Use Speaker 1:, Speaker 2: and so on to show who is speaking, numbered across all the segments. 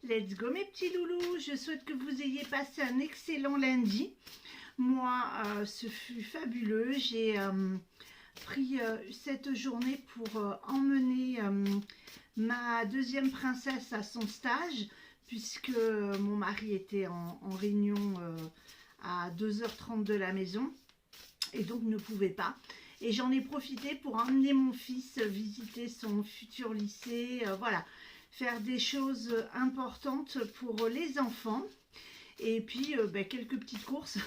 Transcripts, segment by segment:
Speaker 1: Let's go mes petits loulous, je souhaite que vous ayez passé un excellent lundi. Moi, ce fut fabuleux. J'ai pris cette journée pour emmener ma deuxième princesse à son stage, puisque mon mari était en réunion à 2h30 de la maison et donc ne pouvait pas. Et j'en ai profité pour emmener mon fils visiter son futur lycée, voilà, faire des choses importantes pour les enfants. Et puis quelques petites courses,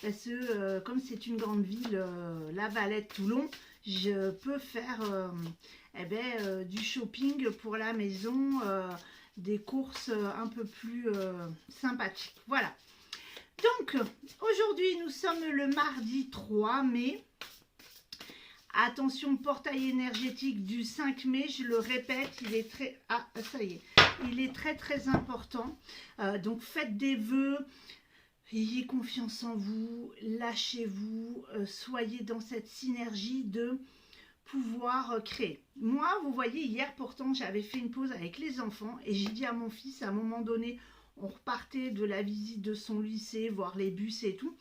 Speaker 1: parce que comme c'est une grande ville, La Valette, Toulon, je peux faire du shopping pour la maison, des courses un peu plus sympathiques. Voilà. Donc, aujourd'hui, nous sommes le mardi 3 mai. Attention, portail énergétique du 5 mai, je le répète, il est très... Ah, ça y est. Il est très très important. Donc, faites des vœux. Ayez confiance en vous. Lâchez-vous. Soyez dans cette synergie de pouvoir créer. Moi, vous voyez, hier, pourtant, j'avais fait une pause avec les enfants. Et j'ai dit à mon fils, à un moment donné, on repartait de la visite de son lycée, voir les bus et tout.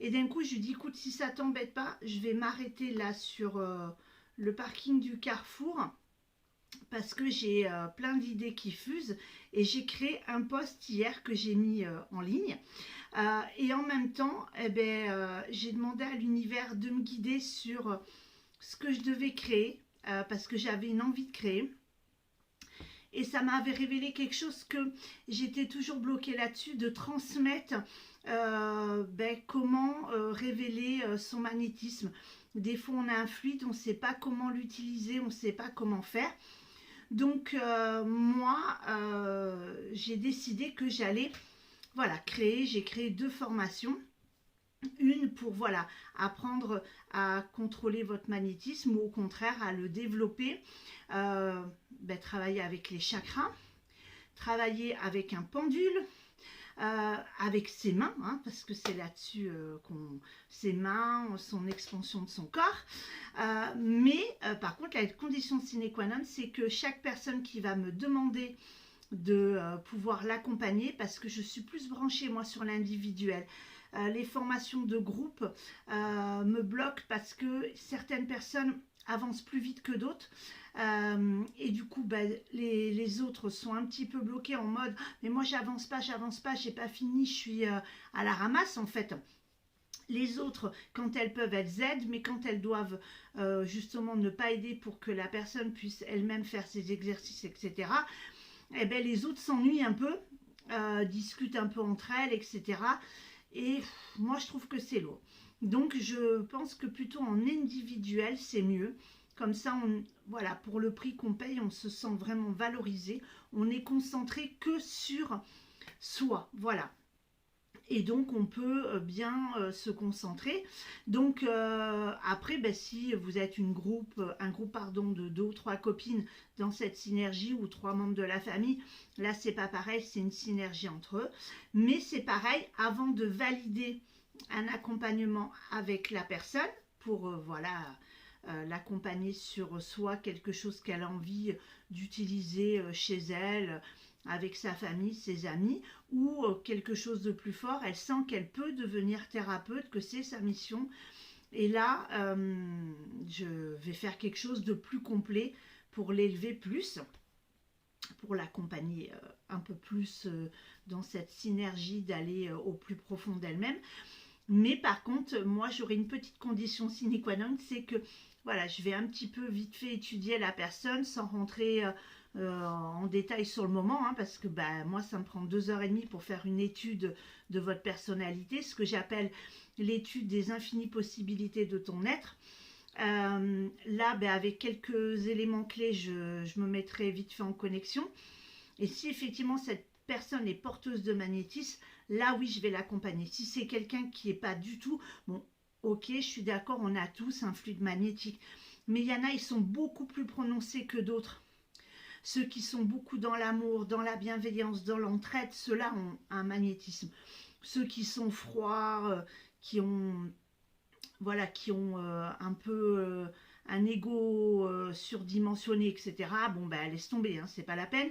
Speaker 1: Et d'un coup, je lui dis, écoute, si ça t'embête pas, je vais m'arrêter là sur le parking du Carrefour parce que j'ai plein d'idées qui fusent et j'ai créé un post hier que j'ai mis en ligne. Et en même temps, j'ai demandé à l'univers de me guider sur ce que je devais créer parce que j'avais une envie de créer. Et ça m'avait révélé quelque chose que j'étais toujours bloquée là-dessus, de transmettre comment révéler son magnétisme. Des fois, on a un fluide, on ne sait pas comment l'utiliser, on ne sait pas comment faire. Donc, moi, j'ai décidé que j'allais créer. J'ai créé 2 formations. Une pour apprendre à contrôler votre magnétisme ou au contraire à le développer, travailler avec les chakras, travailler avec un pendule, avec ses mains, hein, parce que c'est là-dessus ses mains, son expansion de son corps. Mais par contre, la condition sine qua non, c'est que chaque personne qui va me demander de pouvoir l'accompagner, parce que je suis plus branchée moi sur l'individuel. Les formations de groupe me bloquent parce que certaines personnes avancent plus vite que d'autres et du coup les autres sont un petit peu bloqués en mode mais moi j'avance pas, j'ai pas fini, je suis à la ramasse en fait. Les autres, quand elles peuvent, elles aident, mais quand elles doivent justement ne pas aider pour que la personne puisse elle-même faire ses exercices, etc., les autres s'ennuient un peu, discutent un peu entre elles, etc. Et moi, je trouve que c'est lourd. Donc, je pense que plutôt en individuel, c'est mieux. Comme ça, pour le prix qu'on paye, on se sent vraiment valorisé. On est concentré que sur soi. Voilà. Et donc, on peut bien se concentrer. Donc, après, si vous êtes un groupe de 2 ou 3 copines dans cette synergie ou 3 membres de la famille, là, c'est pas pareil, c'est une synergie entre eux. Mais c'est pareil, avant de valider un accompagnement avec la personne, pour l'accompagner sur soit quelque chose qu'elle a envie d'utiliser chez elle, avec sa famille, ses amis, ou quelque chose de plus fort, elle sent qu'elle peut devenir thérapeute, que c'est sa mission. Et là, je vais faire quelque chose de plus complet pour l'élever plus, pour l'accompagner un peu plus dans cette synergie d'aller au plus profond d'elle-même. Mais par contre, moi, j'aurai une petite condition sine qua non, c'est que je vais un petit peu vite fait étudier la personne sans rentrer en détail sur le moment, hein, parce que moi, ça me prend 2h30 pour faire une étude de votre personnalité, ce que j'appelle l'étude des infinies possibilités de ton être. Là, avec quelques éléments clés, je me mettrai vite fait en connexion. Et si effectivement cette personne est porteuse de magnétisme, là oui, je vais l'accompagner. Si c'est quelqu'un qui n'est pas du tout, bon, ok, je suis d'accord, on a tous un fluide magnétique. Mais il y en a, ils sont beaucoup plus prononcés que d'autres. Ceux qui sont beaucoup dans l'amour, dans la bienveillance, dans l'entraide, ceux-là ont un magnétisme. Ceux qui sont froids, qui ont un peu un ego surdimensionné, etc. Bon, laisse tomber, hein, c'est pas la peine.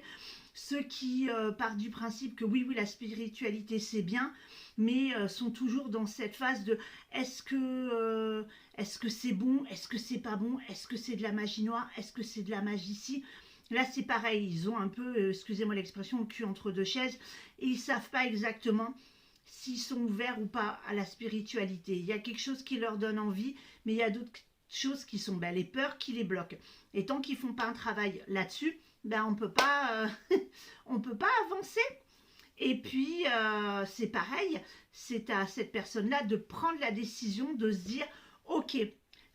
Speaker 1: ceux qui partent du principe que oui, la spiritualité c'est bien, mais sont toujours dans cette phase de est-ce que c'est bon, est-ce que c'est pas bon, est-ce que c'est de la magie noire, est-ce que c'est de la magie ici. Là c'est pareil, ils ont un peu, excusez-moi l'expression, le cul entre deux chaises, et ils savent pas exactement s'ils sont ouverts ou pas à la spiritualité. Il y a quelque chose qui leur donne envie, mais il y a d'autres choses qui sont les peurs qui les bloquent. Et tant qu'ils font pas un travail là-dessus, on peut pas, on peut pas avancer. Et puis c'est pareil, c'est à cette personne-là de prendre la décision de se dire, ok,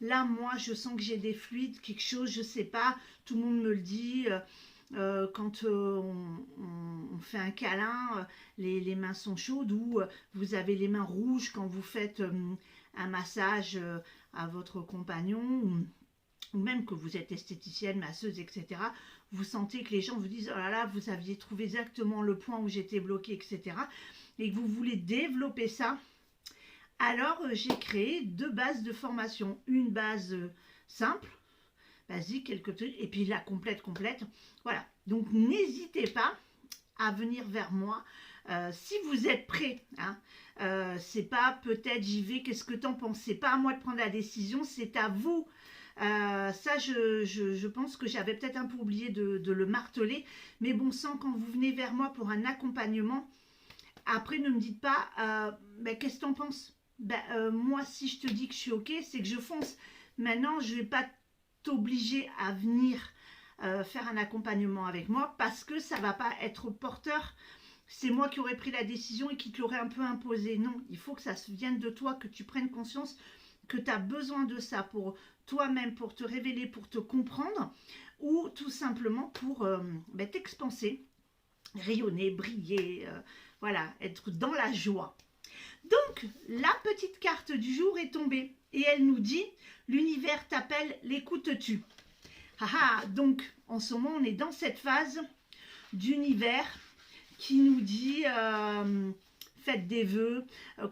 Speaker 1: là moi je sens que j'ai des fluides, quelque chose, je sais pas, tout le monde me le dit. Quand on fait un câlin, les mains sont chaudes, ou vous avez les mains rouges quand vous faites un massage à votre compagnon, ou même que vous êtes esthéticienne, masseuse, etc. Vous sentez que les gens vous disent, oh là là, vous aviez trouvé exactement le point où j'étais bloquée, etc. Et que vous voulez développer ça. Alors j'ai créé 2 bases de formation. Une base simple, basique, quelques trucs, et puis la complète. Voilà, donc n'hésitez pas à venir vers moi si vous êtes prêts. C'est pas peut-être j'y vais, qu'est-ce que t'en penses? C'est pas à moi de prendre la décision, c'est à vous. Ça, je pense que j'avais peut-être un peu oublié de le marteler, mais bon sang, quand vous venez vers moi pour un accompagnement, après ne me dites pas qu'est-ce que t'en penses? Moi, si je te dis que je suis ok, c'est que je fonce. Maintenant, je vais pas t'obliger à venir faire un accompagnement avec moi parce que ça va pas être porteur. C'est moi qui aurais pris la décision et qui te l'aurais un peu imposé. Non, il faut que ça se vienne de toi, que tu prennes conscience que tu as besoin de ça pour toi-même, pour te révéler, pour te comprendre, ou tout simplement pour t'expanser, rayonner, briller, voilà, être dans la joie. Donc, la petite carte du jour est tombée et elle nous dit « L'univers t'appelle, l'écoutes-tu » donc, en ce moment, on est dans cette phase d'univers qui nous dit faites des vœux,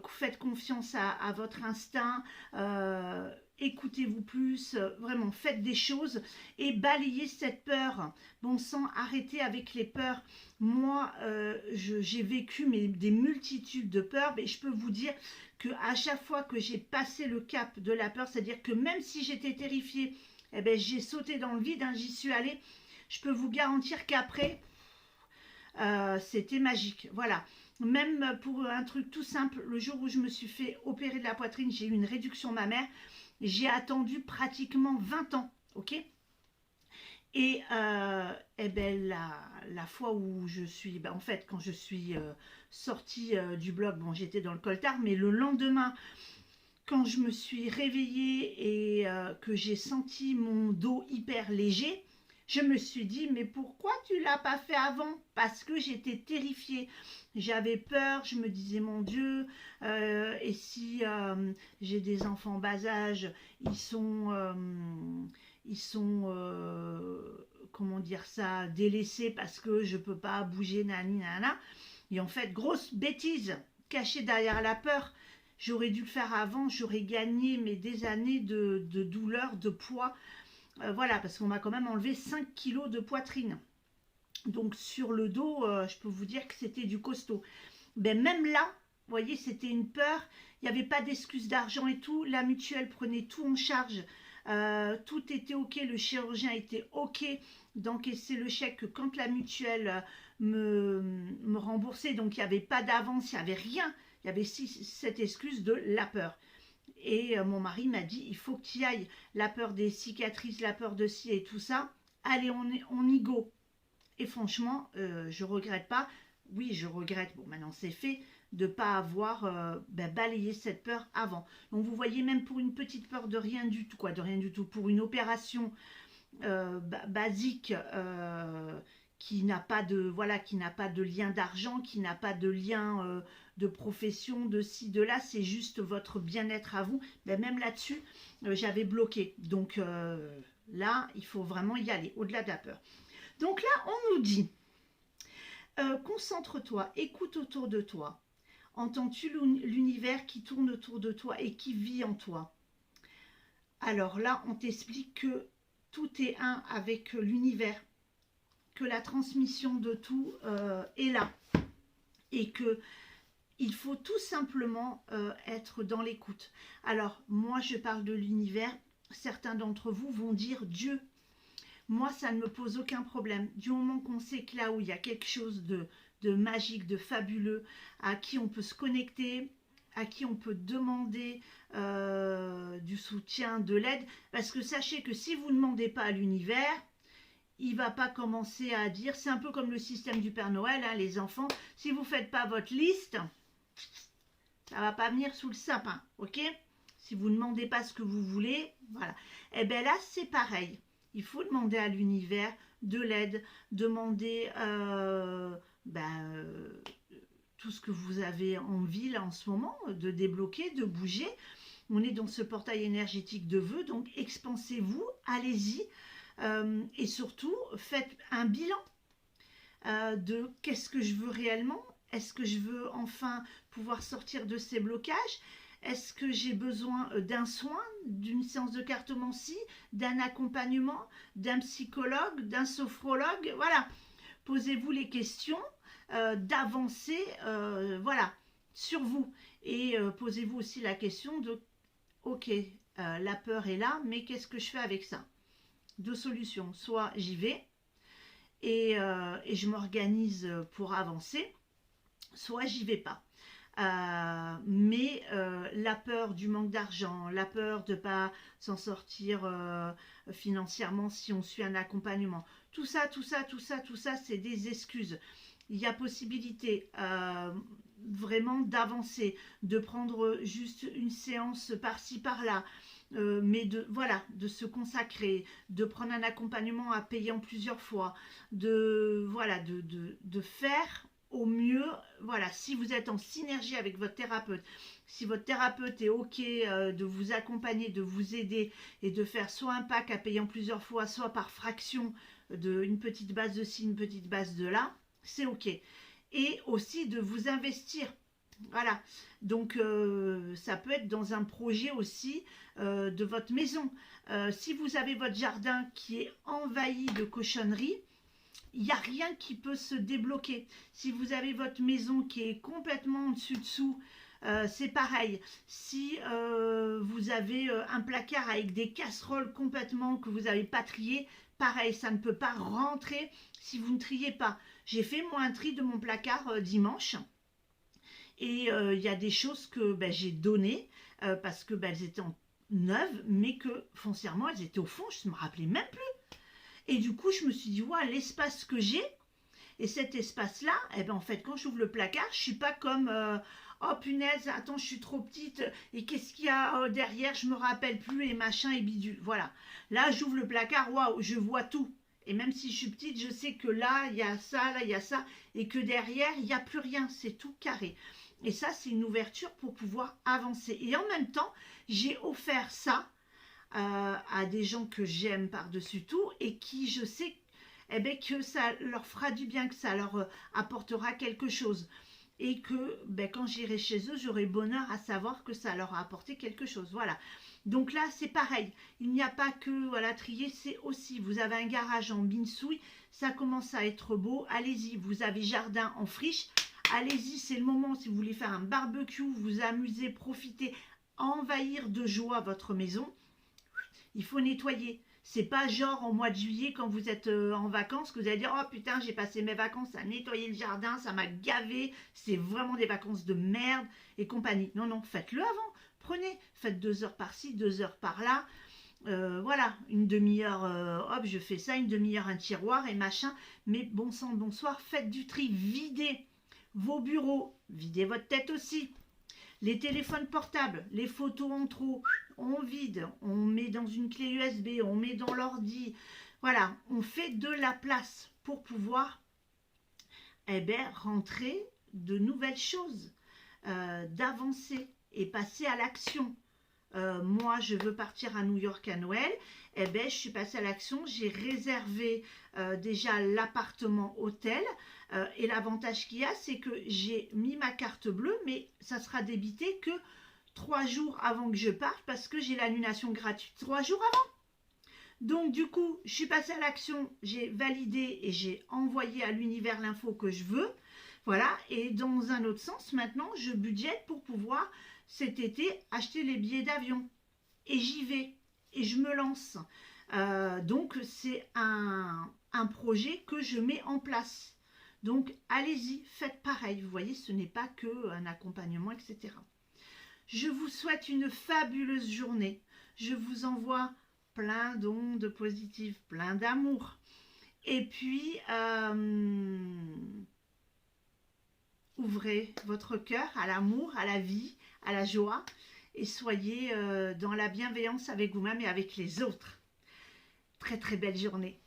Speaker 1: faites confiance à votre instinct, écoutez-vous plus, vraiment faites des choses et balayez cette peur. Bon sang, arrêtez avec les peurs. Moi, j'ai vécu des multitudes de peurs, mais je peux vous dire qu'à chaque fois que j'ai passé le cap de la peur, c'est-à-dire que même si j'étais terrifiée, j'ai sauté dans le vide, j'y suis allée, je peux vous garantir qu'après, c'était magique. Voilà. Même pour un truc tout simple, le jour où je me suis fait opérer de la poitrine, j'ai eu une réduction mammaire. J'ai attendu pratiquement 20 ans, ok. Et la fois où je suis, en fait, quand je suis sortie du bloc, bon, j'étais dans le coltard, mais le lendemain, quand je me suis réveillée et que j'ai senti mon dos hyper léger, je me suis dit, mais pourquoi tu l'as pas fait avant? Parce que j'étais terrifiée. J'avais peur, je me disais, mon Dieu, et si j'ai des enfants en bas âge, ils sont comment dire ça, délaissés parce que je peux pas bouger, nani, nana. Et en fait, grosse bêtise, cachée derrière la peur. J'aurais dû le faire avant, j'aurais gagné des années de douleur, de poids. Voilà, parce qu'on m'a quand même enlevé 5 kilos de poitrine. Donc sur le dos, je peux vous dire que c'était du costaud. Même là, vous voyez, c'était une peur. Il n'y avait pas d'excuse d'argent et tout. La mutuelle prenait tout en charge. Tout était ok, le chirurgien était ok d'encaisser le chèque quand la mutuelle me remboursait. Donc il n'y avait pas d'avance, il n'y avait rien. Il y avait cette excuse de la peur. Et mon mari m'a dit, il faut que tu y ailles. La peur des cicatrices, la peur de ci et tout ça. Allez, on y go. Et franchement, je regrette pas. Oui, je regrette, bon maintenant c'est fait, de ne pas avoir balayé cette peur avant. Donc vous voyez, même pour une petite peur de rien du tout, pour une opération basique qui n'a pas de lien d'argent, qui n'a pas de lien de profession, de ci, de là, c'est juste votre bien-être à vous. Même là-dessus, j'avais bloqué. Donc là, il faut vraiment y aller, au-delà de la peur. Donc là, on nous dit, concentre-toi, écoute autour de toi. Entends-tu l'univers qui tourne autour de toi et qui vit en toi? Alors là, on t'explique que tout est un avec l'univers, que la transmission de tout est là. Et que il faut tout simplement être dans l'écoute. Alors, moi, je parle de l'univers. Certains d'entre vous vont dire Dieu. Moi, ça ne me pose aucun problème. Du moment qu'on sait que là où il y a quelque chose de magique, de fabuleux, à qui on peut se connecter, à qui on peut demander du soutien, de l'aide. Parce que sachez que si vous ne demandez pas à l'univers, il ne va pas commencer à dire, c'est un peu comme le système du Père Noël, hein, les enfants, si vous ne faites pas votre liste, ça ne va pas venir sous le sapin, ok? Si vous ne demandez pas ce que vous voulez, voilà. Et bien là, c'est pareil. Il faut demander à l'univers de l'aide, demander tout ce que vous avez envie là en ce moment, de débloquer, de bouger. On est dans ce portail énergétique de vœux, donc expansez-vous, allez-y. Et surtout, faites un bilan de qu'est-ce que je veux réellement. Est-ce que je veux enfin pouvoir sortir de ces blocages? Est-ce que j'ai besoin d'un soin, d'une séance de cartomancie, d'un accompagnement, d'un psychologue, d'un sophrologue? Voilà, posez-vous les questions, d'avancer voilà, sur vous. Et posez-vous aussi la question de, ok, la peur est là, mais qu'est-ce que je fais avec ça? Deux solutions, soit j'y vais et je m'organise pour avancer, soit j'y vais pas. Mais la peur du manque d'argent, la peur de ne pas s'en sortir financièrement si on suit un accompagnement, tout ça, c'est des excuses. Il y a possibilité vraiment d'avancer, de prendre juste une séance par-ci, par-là, mais de se consacrer, de prendre un accompagnement à payer en plusieurs fois, de faire au mieux, voilà, si vous êtes en synergie avec votre thérapeute, si votre thérapeute est ok de vous accompagner, de vous aider et de faire soit un pack à payer en plusieurs fois, soit par fraction une petite base de ci, une petite base de là, c'est ok. Et aussi de vous investir. Voilà, donc ça peut être dans un projet aussi de votre maison. Si vous avez votre jardin qui est envahi de cochonneries, il n'y a rien qui peut se débloquer. Si vous avez votre maison qui est complètement en dessus-dessous, c'est pareil. Si vous avez un placard avec des casseroles complètement que vous n'avez pas triées, pareil, ça ne peut pas rentrer si vous ne triez pas. J'ai fait moi un tri de mon placard dimanche. Et il y a des choses que j'ai données parce que elles étaient neuves, mais que foncièrement elles étaient au fond, je ne me rappelais même plus. Et du coup, je me suis dit, ouais, l'espace que j'ai, et cet espace-là, en fait, quand j'ouvre le placard, je ne suis pas comme, oh punaise, attends, je suis trop petite, et qu'est-ce qu'il y a derrière, je ne me rappelle plus, et machin, et bidule. Voilà. Là, j'ouvre le placard, waouh, je vois tout. Et même si je suis petite, je sais que là, il y a ça, là, il y a ça, et que derrière, il n'y a plus rien, c'est tout carré. Et ça, c'est une ouverture pour pouvoir avancer. Et en même temps, j'ai offert ça à des gens que j'aime par-dessus tout et qui, je sais que ça leur fera du bien, que ça leur apportera quelque chose. Et que quand j'irai chez eux, j'aurai bonheur à savoir que ça leur a apporté quelque chose. Voilà. Donc là, c'est pareil. Il n'y a pas que trier, c'est aussi, vous avez un garage en binsouille, ça commence à être beau, allez-y. Vous avez jardin en friche, allez-y, c'est le moment. Si vous voulez faire un barbecue, vous amuser, profiter, envahir de joie votre maison, il faut nettoyer. C'est pas genre au mois de juillet quand vous êtes en vacances que vous allez dire oh putain j'ai passé mes vacances à nettoyer le jardin, ça m'a gavé, c'est vraiment des vacances de merde et compagnie. Non, non, faites-le avant. Prenez, faites 2 heures par-ci, 2 heures par-là. Voilà, une demi-heure, hop, je fais ça, une demi-heure un tiroir et machin. Mais bon sang, bonsoir, faites du tri, videz vos bureaux, videz votre tête aussi. Les téléphones portables, les photos en trop, on vide, on met dans une clé USB, on met dans l'ordi. Voilà, on fait de la place pour pouvoir rentrer de nouvelles choses, d'avancer et passer à l'action. Moi, je veux partir à New York à Noël. Je suis passée à l'action. J'ai réservé déjà l'appartement hôtel. Et l'avantage qu'il y a, c'est que j'ai mis ma carte bleue, mais ça sera débité que 3 jours avant que je parte parce que j'ai l'annulation gratuite 3 jours avant. Donc du coup, je suis passée à l'action, j'ai validé et j'ai envoyé à l'univers l'info que je veux. Voilà, et dans un autre sens, maintenant, je budgète pour pouvoir cet été acheter les billets d'avion. Et j'y vais, et je me lance. Donc c'est un projet que je mets en place. Donc allez-y, faites pareil. Vous voyez, ce n'est pas qu'un accompagnement, etc. Je vous souhaite une fabuleuse journée. Je vous envoie plein d'ondes positives, plein d'amour. Et puis, ouvrez votre cœur à l'amour, à la vie, à la joie. Et soyez dans la bienveillance avec vous-même et avec les autres. Très très belle journée.